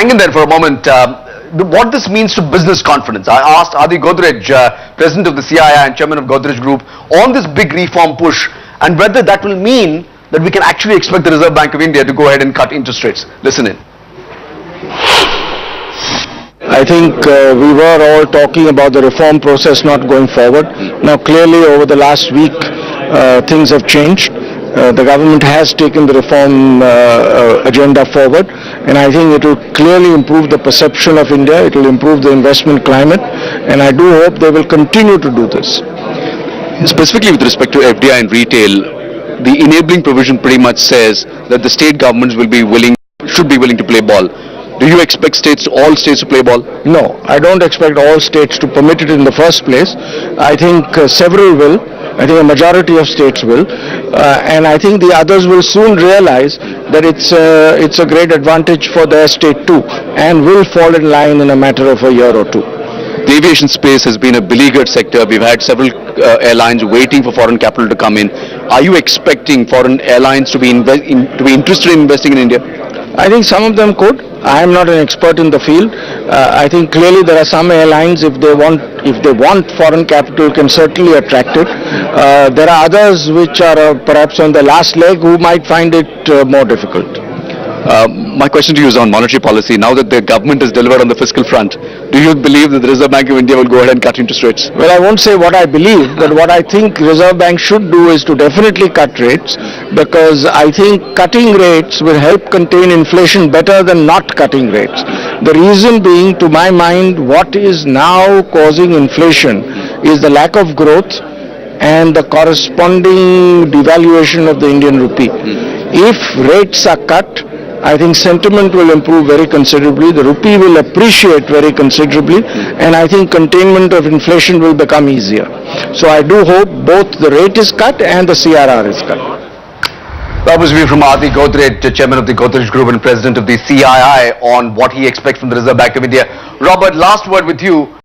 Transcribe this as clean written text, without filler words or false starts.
hang in there for a moment. What this means to business confidence. I asked Adi Godrej, president of the CII and chairman of Godrej Group, on this big reform push and whether that will mean that we can actually expect the Reserve Bank of India to go ahead and cut interest rates. Listen in. I think we were all talking about the reform process not going forward. Now clearly over the last week things have changed. The government has taken the reform agenda forward, and I think it will clearly improve the perception of India, it will improve the investment climate, and I do hope they will continue to do this. Specifically with respect to FDI and retail, the enabling provision pretty much says that the state governments should be willing to play ball. Do you expect all states to play ball? No, I don't expect all states to permit it in the first place. I think several will. I think a majority of states will, and I think the others will soon realize that it's a great advantage for their state too, and will fall in line in a matter of a year or two. The aviation space has been a beleaguered sector. We've had several airlines waiting for foreign capital to come in. Are you expecting foreign airlines to be interested in investing in India? I think some of them could. I am not an expert in the field. I think clearly there are some airlines, if they want foreign capital, can certainly attract it. There are others which are perhaps on the last leg who might find it more difficult. My question to you is on monetary policy. Now that the government has delivered on the fiscal front, do you believe that the Reserve Bank of India will go ahead and cut interest rates? Well, I won't say what I believe, but what I think Reserve Bank should do is to definitely cut rates, because I think cutting rates will help contain inflation better than not cutting rates. The reason being, to my mind, what is now causing inflation is the lack of growth and the corresponding devaluation of the Indian rupee. If rates are cut, I think sentiment will improve very considerably, the rupee will appreciate very considerably, and I think containment of inflation will become easier. So I do hope both the rate is cut and the CRR is cut. That was view from Adi Godrej, chairman of the Godrej Group and president of the CII, on what he expects from the Reserve Bank of India. Robert, last word with you.